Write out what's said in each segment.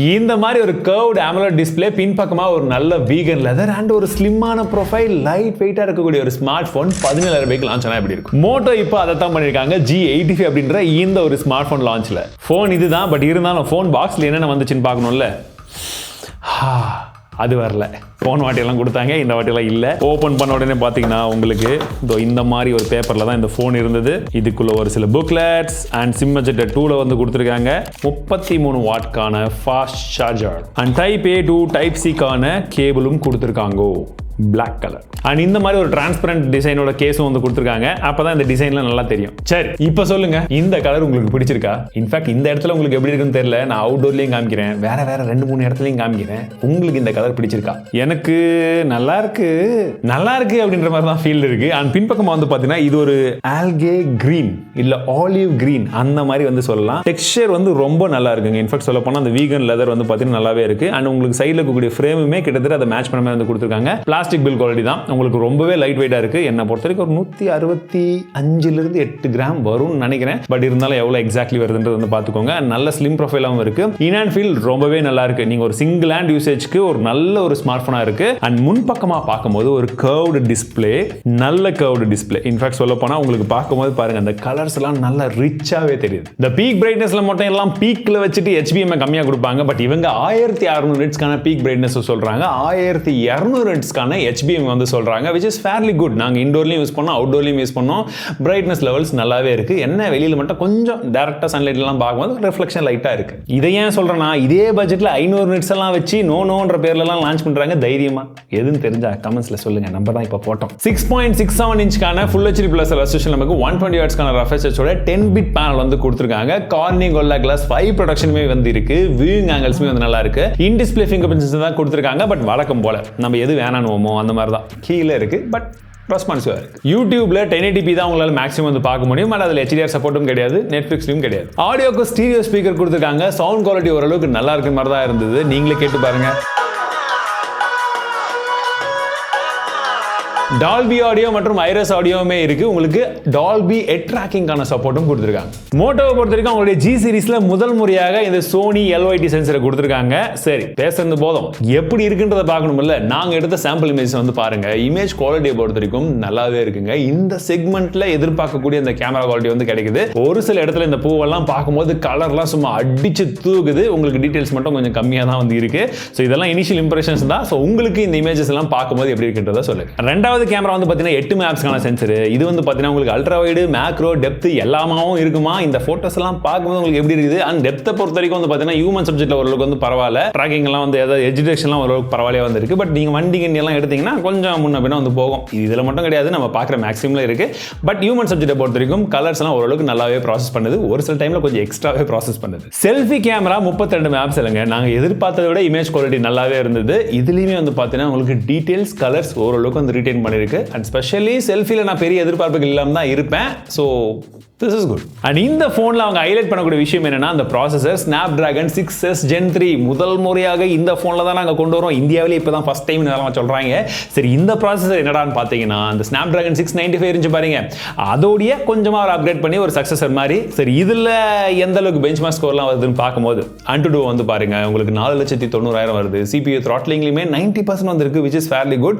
இந்த மாதிரி ஒரு கர்வ்ட் AMOLED டிஸ்ப்ளே பின்பக்கமா ஒரு நல்ல வீகன் லெதர் அண்ட் ஒரு ஸ்லிம்மான ப்ரொஃபைல் லைட் வெயிட்டா இருக்கக்கூடிய ஒரு ஸ்மார்ட் போன் 17,000 ரூபாய்க்கு லான்ச் ஆனா எப்படி இருக்கும்? மோட்டோ இப்போ அதை தான் பண்ணிருக்காங்க G85 அப்படின்ற இந்த ஒரு ஸ்மார்ட் போன் லான்ச்ல. போன் இதுதான், பட் இருந்தாலும் போன் பாக்ஸ்ல என்னென்ன வந்துச்சுன்னு பார்க்கணும்ல. அது வரல. போன் வாட்டியெல்லாம் கொடுத்தாங்க, இந்த வாட்டியெல்லாம் இல்லை. ஓப்பன் பண்ண உடனே பார்த்தீங்கன்னா உங்களுக்கு இந்த மாதிரி ஒரு பேப்பரில் தான் இந்த ஃபோன் இருந்தது. இதுக்குள்ள ஒரு சில புக்லெட்ஸ் அண்ட் சிம் எஜெக்டர் 2ல வந்து கொடுத்துருக்காங்க. 33 வாட்கான fast charger and type A to type Cக்கான கேபிளும் கொடுத்துருக்காங்க. பிளாக் கலர் அண்ட் இந்த மாதிரி ஒரு டிரான்ஸ்பரண்ட் டிசைனோட கேஸும் வந்து கொடுத்துருக்காங்க. அப்பதான் இந்த டிசைன்ல நல்லா தெரியும். சரி, இப்போ சொல்லுங்க, இந்த கலர் உங்களுக்கு பிடிச்சிருக்கா? இன்ஃபேக்ட் இந்த இடத்துல உங்களுக்கு எப்படி இருக்குன்னு தெரியல. நான் அவுட்டோர்லயும் காமிக்கிறேன், வேற 2-3 இடத்துலயும் காமிக்கிறேன். உங்களுக்கு இந்த கலர் பிடிச்சிருக்கா? எனக்கு நல்லா இருக்கு அப்படின்ற மாதிரி தான் ஃபீல் இருக்கு. அண்ட் பின்பக்கமா வந்து பாத்தீங்கன்னா இது ஒரு ஆல்கே கிரீன் இல்ல ஆலிவ் கிரீன் அந்த மாதிரி வந்து சொல்லலாம். டெக்ஸ்சர் வந்து ரொம்ப நல்லா இருக்குங்க. இன்ஃபேக்ட் சொல்ல போனா அந்த வீகன் லெதர் வந்து பாத்தீங்கன்னா நல்லாவே இருக்கு. அண்ட் உங்களுக்கு சைடுல இருக்கக்கூடிய ஃப்ரேமுமே கிட்டத்தட்ட அதை மேட்ச் பண்ண மாதிரி வந்து கொடுத்துருக்காங்க. பிளாஸ்டிக் பில் குவாலிட்டி தான். உங்களுக்கு ரொம்பவே லைட் வெயிட்டா இருக்கு. என்ன பொறுத்த வரைக்கும் ஒரு 165 8 கிராம் வரும்னு நினைக்கிறேன். பட் இருந்தாலும் எவ்வளவு எக்ஸாக்ட்லி வருதுன்றது வந்து பாத்துக்கோங்க. நல்ல ஸ்லிம் ப்ரொஃபைலாவும் இருக்கு. இன் அண்ட் ஃபீல் ரொம்பவே நல்லா இருக்கு. நீங்க ஒரு சிங்கிள் ஹேண்ட் யூசேஜ்க்கு ஒரு நல்ல ஒரு ஸ்மார்ட் போனா இருக்கு. அண்ட் முன்பக்கமா பார்க்கும்போது ஒரு கர்வ்டு டிஸ்ப்ளே, நல்ல கர்வ்டு டிஸ்ப்ளே. இன்ஃபேக்ட் சொல்ல போனா உங்களுக்கு பார்க்கும்போது பாருங்க, அந்த கலர்ஸ் எல்லாம் நல்லா ரிச்சாவே தெரியுது. இந்த பீக் பிரைட்னஸ்ல மட்டும் எல்லாம் பீக்ல வச்சுட்டு HBM கம்மியா கொடுப்பாங்க. பட் இவங்க 1600 நிட்ஸ்க்கான பீக் பிரைட்னஸ் சொல்றாங்க, 1200 நிட்ஸ்க்கான HBM வந்து சொல்றாங்க, which is fairly good. நாங்க இன்டோர்லயும் யூஸ் பண்ணோம், அவுட்டோர்லயும் யூஸ் பண்ணோம். பிரைட்னஸ் லெவல்ஸ் நல்லாவே இருக்கு. என்ன வெளியில மட்டும் கொஞ்சம் டைரக்டா சன்லைட் எல்லாம் பார்க்கும்போது ரிஃப்ளெக்ஷன் லைட்டா இருக்கு. இதை ஏன் சொல்றேன்னா, இதே பட்ஜெட்ல 500 நிட்ஸ் எல்லாம் வச்சு நோன்ற பேர்ல எல்லாம் லான்ச் பண்றாங்க. தைரியமா எதுன்னு தெரிஞ்சா கமெண்ட்ஸ்ல சொல்லுங்க. நம்ம தான் இப்ப போட்டோம். 6.67 இன்ச்க்கான ஃபுல் HD பிளஸ் ரெசல்யூஷன் நமக்கு 120 ஹெர்ட்ஸ்க்கான ரெஃப்ரெஷ் ஓட 10-bit பேனல் வந்து கொடுத்திருக்காங்க. கார்னிங் கோரில்லா கிளாஸ் 5 ப்ரொடக்ஷனுமே வந்து இருக்கு. வியூயிங் ஆங்கிள்ஸ்மே வந்து நல்லா இருக்கு. இன் டிஸ்ப்ளே ஃபிங்கர் பிரிண்ட்ஸ் தான் கொடுத்திருக்காங்க. பட் வழக்கம் போல நம்ம எது வேணானுவோமோ அந்த மாதிரி தான் கீழே இருக்கு. பட் ரெஸ்பான்சிவா இருக்கு. யூடியூப்ல 1080p தான் உங்களால மேக்ஸிமம் வந்து பார்க்க முடியும். ஆனால் அதுல HDR சப்போர்ட்டும் கிடையாது, நெட்ஃபிளிக்ஸ்லயும் கிடையாது. ஆடியோக்கு ஸ்டீரியோ ஸ்பீக்கர் கொடுத்திருக்காங்க. சவுண்ட் குவாலிட்டி ஓரளவுக்கு நல்லா இருக்க மாதிரி தான் இருந்தது. நீங்களே கேட்டு பாருங்க. டால்பி ஆடியோ மற்றும் ஐரஸ் ஆடியோவுமே இருக்கு. உங்களுக்கு டால்பி ஹெட் ட்ராக்கிங்கான சப்போர்ட்டும் கொடுத்திருக்காங்க. மோட்டோவை பொறுத்த வரைக்கும் அவங்களுடைய G சீரிஸ்ல முதல் முறையாக இந்த சோனி LYT சென்சரை கொடுத்திருக்காங்க. சரி, பேசுறது போதும், எப்படி இருக்குன்றத பார்க்கணும்ல. நாங்க எடுத்த சாம்பிள் இமேஜ் வந்து பாருங்க. இமேஜ் குவாலிட்டியை பொறுத்த வரைக்கும் நல்லாவே இருக்குங்க. இந்த செக்மெண்ட்ல எதிர்பார்க்கக்கூடிய இந்த கேமரா குவாலிட்டி வந்து கிடைக்குது. ஒரு சில இடத்துல இந்த பூவெல்லாம் பார்க்கும்போது கலர்லாம் சும்மா அடிச்சு தூக்குது. உங்களுக்கு டீடைல்ஸ் மட்டும் கொஞ்சம் கம்மியா தான் வந்து இருக்கு. ஸோ இதெல்லாம் இனிஷியல் இம்ப்ரெஷன்ஸ் தான். ஸோ உங்களுக்கு இந்த இமேஜஸ் எல்லாம் பார்க்கும்போது எப்படி இருக்குன்றத சொல்லுங்க. ரெண்டாவது கேமரா வந்து பாத்தீங்கன்னா 8 மெகாபிக்சலுக்கான சென்சர். இது வந்து பாத்தீங்கன்னா உங்களுக்கு அல்ட்ரா வைடு, மேக்ரோ, டெப்த் எல்லாமாவும் இருக்குமா. இந்த போட்டோஸ் எல்லாம் பார்க்கும்போது உங்களுக்கு எப்படி இருக்குது. அண்ட் டெப்த்தை பொறுத்த வரைக்கும் வந்து பாத்தீங்கன்னா ஹியூமன் சப்ஜெக்ட்ல ஓரளவுக்கு வந்து பரவாயில்ல. ட்ராக்கிங் எல்லாம் வந்து ஏதாவது எஜுகேஷன்லாம் ஓரளவுக்கு பரவாயில்லையா வந்து இருக்கு. பட் நீங்க வண்டி கண்டி எல்லாம் எடுத்தீங்கன்னா கொஞ்சம் முன்ன பின்ன வந்து போகும். இதுல மட்டும் கிடையாது, நம்ம பார்க்குற மேக்ஸிமம்ல இருக்கு. பட் ஹியூமன் சப்ஜெக்ட்டை பொறுத்த வரைக்கும் கலர்ஸ் எல்லாம் ஓரளவுக்கு நல்லாவே ப்ராசஸ் பண்ணுது. ஒரு சில டைம்ல கொஞ்சம் எக்ஸ்ட்ராவே ப்ராசஸ் பண்ணுது. Selfie camera 32 மெகாபிக்சலுங்க. நாங்க எதிர்பார்த்ததை விட இமேஜ் குவாலிட்டி நல்லாவே இருந்தது. இதுலயுமே வந்து பாத்தீங்கன்னா உங்களுக்கு டீடைல்ஸ், கலர்ஸ் ஓரளவுக்கு வந்து ரீடைன் பண்ணிருக்கு. அண்ட் ஸ்பெஷலி செல்ஃபில நான் பெரிய எதிர்பார்ப்புகள் இல்லாம தான் இருப்பேன். So this is good. And இந்த போன்ல அவங்க ஹைலைட் பண்ணக்கூடிய விஷயம் என்னன்னா, அந்த ப்ராசஸர் Snapdragon 6s Gen 3 முதல் முறையாக இந்த போன்ல தான் நாங்க கொண்டு வரோம். இந்தியாவிலே இப்பதான் ஃபர்ஸ்ட் டைம் இதெல்லாம் சொல்றாங்க. சரி, இந்த ப்ராசஸர் என்னடான்னு பாத்தீங்கன்னா, அந்த Snapdragon 695 இருந்துச்சு பாருங்க, அதோடைய கொஞ்சமா ஒரு அப்கிரேட் பண்ணி ஒரு சக்சஸர் மாதிரி. சரி, இதுல எந்த அளவுக்கு பெஞ்ச்மார்க் ஸ்கோர்லாம் வருதுன்னு பார்க்கும்போது Antutu வந்து பாருங்க, உங்களுக்கு 4,90,000 வருது. CPU throttling-லயுமே 90% வந்திருக்கு, which is fairly good.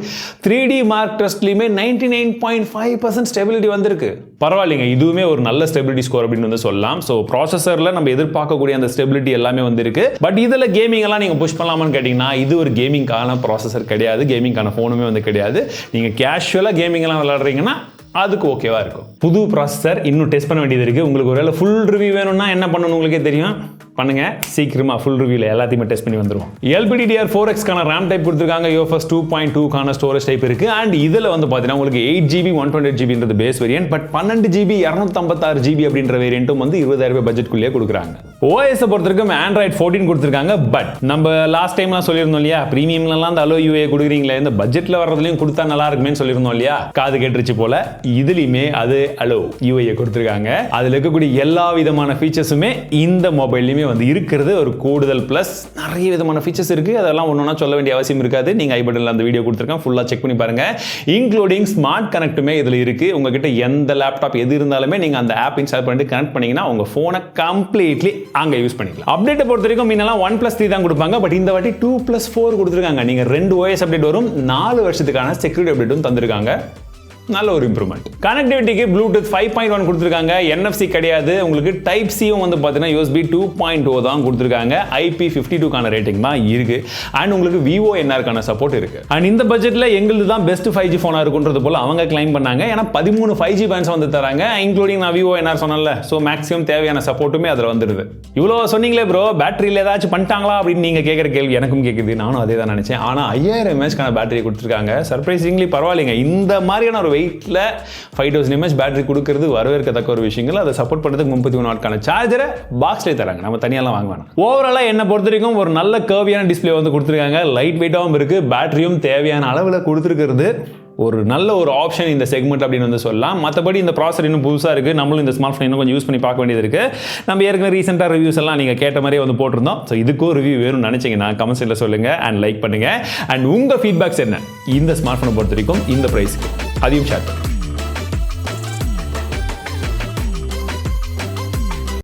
3D mark test-லயுமே 99.5% stability வந்திருக்கு. பரவாயில்லைங்க, இதுவுமே ஒரு நல்ல ஸ்டெபிலிட்டி ஸ்கோர் அப்படின்னு வந்து சொல்லலாம். ஸோ ப்ராசஸர்ல நம்ம எதிர்பார்க்கக்கூடிய அந்த ஸ்டெபிலிட்டி எல்லாமே வந்து இருக்கு. பட் இதுல கேமிங் எல்லாம் நீங்க புஷ் பண்ணலாமான்னு கேட்டீங்கன்னா, இது ஒரு கேமிங்கான ப்ராசஸர் கிடையாது, கேமிங்கான போனுமே வந்து கிடையாது. நீங்க கேஷுவலா கேமிங் எல்லாம் விளையாடுறீங்கன்னா அதுக்கு ஓகேவா இருக்கும். புது ப்ராசஸர் இன்னும் டெஸ்ட் பண்ண வேண்டியது இருக்கு. உங்களுக்கு ஒருவேளை ஃபுல் ரிவ்யூ வேணும்னா என்ன பண்ணணும் உங்களுக்கே தெரியும். பண்ணுங்க, சீக்கிரமா ஃபுல் ரிவ்யூல எல்லாத்தையுமே டெஸ்ட் பண்ணி வந்துருவோம். LPDDR4X கான RAM டைப் கொடுத்திருக்காங்க. UFS 2.2 கான ஸ்டோரேஜ் டைப் இருக்கு. அண்ட் இதுல வந்து பாத்தீங்கன்னா உங்களுக்கு 8GB 128GB base variant. But 12GB 256GB அப்படின்ற வேரியன்ட்டும் வந்து 20,000 ரூபாய் பட்ஜெட்குள்ளே கொடுக்குறாங்க. OS பொறுத்த வரைக்கும் Android 14 கொடுத்திருக்காங்க. பட் நம்ம லாஸ்ட் டைம்லாம் சொல்லியிருந்தோம் இல்லையா, பிரீமியம்லாம் அந்த அலோ UA கொடுக்குறீங்களே, இந்த பட்ஜெட்ல வர்றதுலையும் கொடுத்தா நல்லா இருக்குமே சொல்லியிருந்தோம் இல்லையா, காது கேட்டுருச்சு போல. இதுலயுமே அது அலோ UA கொடுத்திருக்காங்க. அதுல இருக்கக்கூடிய எல்லா விதமான ஃபீச்சர்ஸுமே இந்த மொபைல்லையுமே ரெண்டுமே வந்து இருக்கிறது ஒரு கூடுதல் ப்ளஸ். நிறைய விதமான ஃபீச்சர்ஸ் இருக்குது, அதெல்லாம் ஒன்றா சொல்ல வேண்டிய அவசியம் இருக்காது. நீங்கள் ஐ பட்டனில் அந்த வீடியோ கொடுத்துருக்கேன், ஃபுல்லாக செக் பண்ணி பாருங்கள். இன்க்ளூடிங் ஸ்மார்ட் கனெக்ட்டுமே இதில் இருக்குது. உங்ககிட்ட எந்த லேப்டாப் எது இருந்தாலுமே நீங்கள் அந்த ஆப் இன்ஸ்டால் பண்ணிட்டு கனெக்ட் பண்ணிங்கன்னா உங்கள் ஃபோனை கம்ப்ளீட்லி அங்கே யூஸ் பண்ணிக்கலாம். அப்டேட்டை பொறுத்த வரைக்கும் முன்னெல்லாம் 1+3 தான் கொடுப்பாங்க, பட் இந்த வாட்டி 2+4 கொடுத்துருக்காங்க. நீங்கள் 2 OS அப்டேட் வரும், 4 வருஷத்துக்கான செக்யூரிட்டி அப்டேட்டும் தந்திருக்காங்க. நல்ல ஒரு இம்ப்ரூவ்மெண்ட். கனெக்டிவிட்டிக்கு ப்ளூடூத் 5.1 கொடுத்துருக்காங்க, NFC கிடையாது. உங்களுக்கு டைப் சியும் வந்து பார்த்தீங்கன்னா USB 2.0 தான் கொடுத்துருக்காங்க. IP52க்கான ரேட்டிங் தான் இருக்கு. அண்ட் உங்களுக்கு Vivo NRக்கான சப்போர்ட் இருக்கு. அண்ட் இந்த பட்ஜெட்ல எங்களுது தான் பெஸ்ட் 5G ஃபோனா இருக்குன்றது போல அவங்க கிளைம் பண்ணாங்க. ஏன்னா 13 5G பேண்ட்ஸ் வந்து தராங்க, இன்க்ளூடிங் நான் Vivo NR சொன்னேன்ல. ஸோ மேக்ஸிமம் தேவையான சப்போர்ட்டுமே அதில் வந்துடுது. இவ்வளோ சொன்னீங்களே ப்ரோ, பேட்டரியில் ஏதாச்சும் பண்ணிட்டாங்களா அப்படின்னு நீங்கள் கேட்குற கேள்வி எனக்கும் கேட்குது. நானும் அதே தான் நினச்சேன். ஆனால் 5000 mAhக்கான பேட்டரி கொடுத்துருக்காங்க. சர்ப்ரைசிங்லி பரவாயில்லைங்க. இந்த மாதிரியான ஒரு வெயிட்ல 5000 mAh பேட்டரி கொடுக்கிறது வரவேற்கத்தக்க ஒரு விஷயங்கள். அதை சப்போர்ட் பண்ணுறதுக்கு 33 வாட்கான சார்ஜரை பாக்ஸ்லேயே தராங்க, நம்ம தனியாலாம் வாங்க வேணாம். ஓவராலாக என்ன பொறுத்த வரைக்கும் ஒரு நல்ல கர்வியான டிஸ்பிளே வந்து கொடுத்துருக்காங்க. லைட் வெயிட்டாகவும் இருக்கு, பேட்டரியும் தேவையான அளவில் கொடுத்துருக்கிறது. ஒரு நல்ல ஒரு ஆப்ஷன் இந்த செக்மெண்ட் அப்படின்னு வந்து சொல்லலாம். மற்றபடி இந்த ப்ராசர் இன்னும் புதுசாக இருக்குது, நம்மளும் இந்த ஸ்மார்ட் ஃபோன் இன்னும் கொஞ்சம் யூஸ் பண்ணி பார்க்க வேண்டியது இருக்குது. நம்ம ஏற்கனவே ரீசெண்டாக ரிவ்யூஸ் எல்லாம் நீங்கள் கேட்ட மாதிரியே வந்து போட்டிருந்தோம். ஸோ இதுக்கும் ரிவ்யூ வேணும்னு நினச்சிங்கன்னா கமெண்ட்ஸில் சொல்லுங்கள் அண்ட் லைக் பண்ணுங்கள். அண்ட் உங்கள் ஃபீட்பேக்ஸ் என்ன இந்த ஸ்மார்ட் ஃபோனை பொறுத்த வரைக்கும் இந்த ப்ரைஸ்க்கு அதையும் ஷேர் பண்ணுங்கள்.